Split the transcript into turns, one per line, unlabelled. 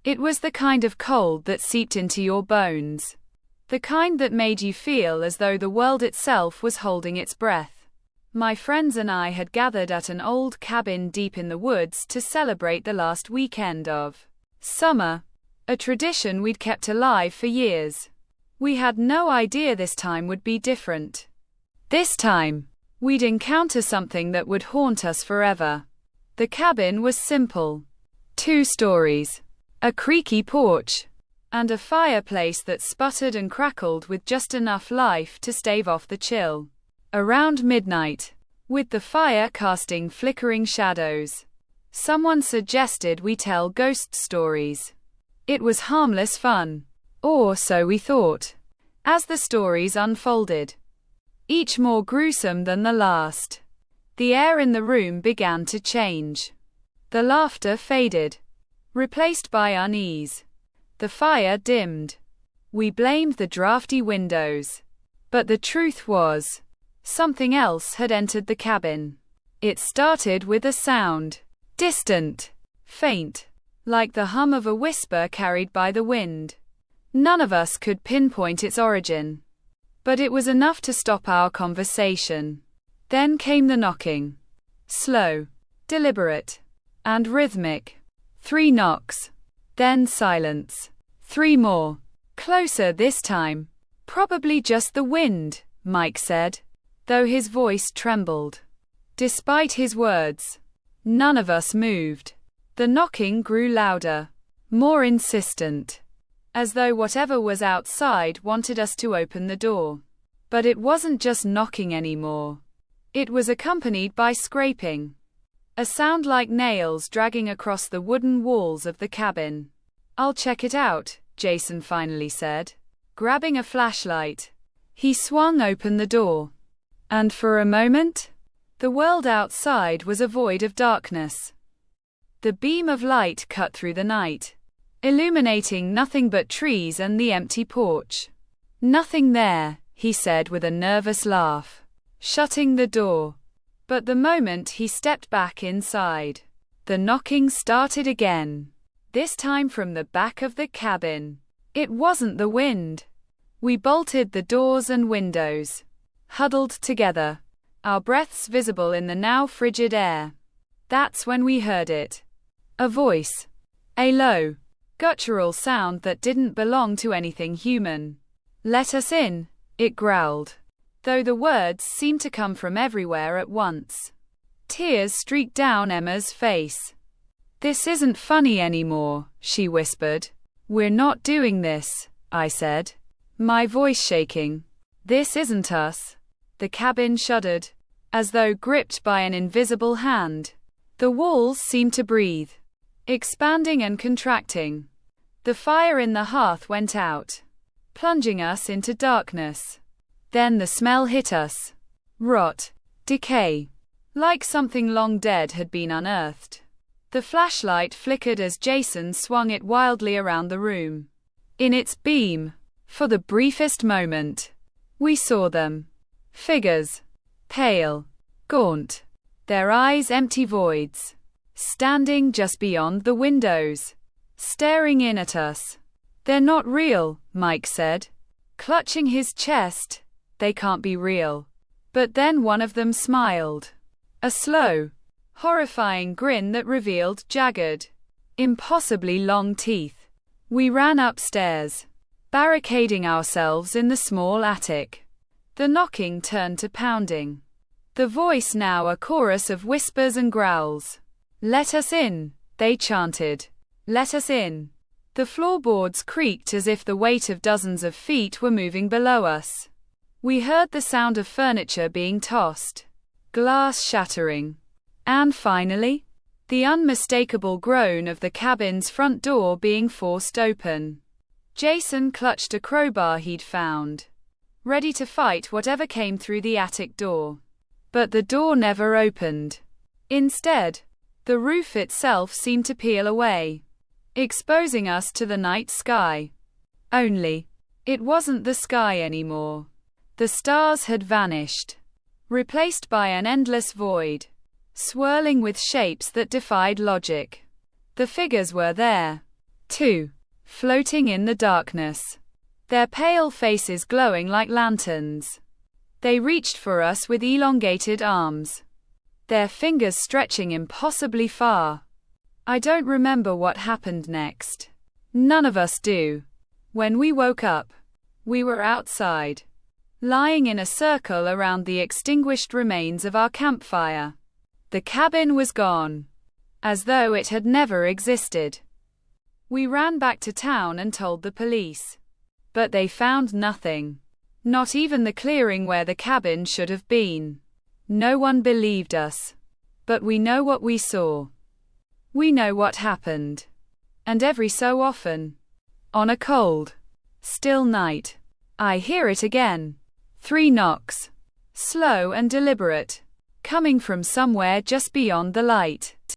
It was the kind of cold that seeped into your bones. The kind that made you feel as though the world itself was holding its breath. My friends and I had gathered at an old cabin deep in the woods to celebrate the last weekend of summer, a tradition we'd kept alive for years. We had no idea this time would be different. This time, we'd encounter something that would haunt us forever. The cabin was simple. 2 stories, a creaky porch, and a fireplace that sputtered and crackled with just enough life to stave off the chill. Around midnight, with the fire casting flickering shadows, someone suggested we tell ghost stories. It was harmless fun. Or so we thought. As the stories unfolded, each more gruesome than the last, the air in the room began to change. The laughter faded, replaced by unease. The fire dimmed. We blamed the drafty windows. But the truth was, something else had entered the cabin. It started with a sound, distant, faint, like the hum of a whisper carried by the wind. None of us could pinpoint its origin, but it was enough to stop our conversation. Then came the knocking. Slow, deliberate, and rhythmic. 3 knocks. Then silence. 3 more. Closer this time. Probably just the wind, Mike said, though his voice trembled. Despite his words, none of us moved. The knocking grew louder, more insistent, as though whatever was outside wanted us to open the door. But it wasn't just knocking anymore. It was accompanied by scraping, a sound like nails dragging across the wooden walls of the cabin. "I'll check it out," Jason finally said, grabbing a flashlight. He swung open the door, and for a moment, the world outside was a void of darkness. The beam of light cut through the night, illuminating nothing but trees and the empty porch. "Nothing there," he said with a nervous laugh, shutting the door. But the moment he stepped back inside, the knocking started again, this time from the back of the cabin. It wasn't the wind. We bolted the doors and windows, huddled together, our breaths visible in the now frigid air. That's when we heard it. A voice. A low, guttural sound that didn't belong to anything human. "Let us in," it growled, though the words seemed to come from everywhere at once. Tears streaked down Emma's face. "This isn't funny anymore," she whispered. "We're not doing this," I said, my voice shaking. "This isn't us." The cabin shuddered, as though gripped by an invisible hand. The walls seemed to breathe, expanding and contracting. The fire in the hearth went out, plunging us into darkness. Then the smell hit us. Rot, decay, like something long dead had been unearthed. The flashlight flickered as Jason swung it wildly around the room. In its beam, for the briefest moment, we saw them. Figures, pale, gaunt, their eyes empty voids, standing just beyond the windows, staring in at us. "They're not real," Mike said, clutching his chest. "They can't be real." But then one of them smiled. A slow, horrifying grin that revealed jagged, impossibly long teeth. We ran upstairs, barricading ourselves in the small attic. The knocking turned to pounding. The voice now a chorus of whispers and growls. "Let us in," they chanted. "Let us in." The floorboards creaked as if the weight of dozens of feet were moving below us. We heard the sound of furniture being tossed, glass shattering, and finally, the unmistakable groan of the cabin's front door being forced open. Jason clutched a crowbar he'd found, ready to fight whatever came through the attic door. But the door never opened. Instead, the roof itself seemed to peel away, exposing us to the night sky. Only, it wasn't the sky anymore. The stars had vanished, replaced by an endless void, swirling with shapes that defied logic. The figures were there, 2. Floating in the darkness. Their pale faces glowing like lanterns. They reached for us with elongated arms, their fingers stretching impossibly far. I don't remember what happened next. None of us do. When we woke up, we were outside, lying in a circle around the extinguished remains of our campfire. The cabin was gone, as though it had never existed. We ran back to town and told the police, but they found nothing. Not even the clearing where the cabin should have been. No one believed us. But we know what we saw. We know what happened. And every so often, on a cold, still night, I hear it again. 3 knocks. Slow and deliberate. Coming from somewhere just beyond the light.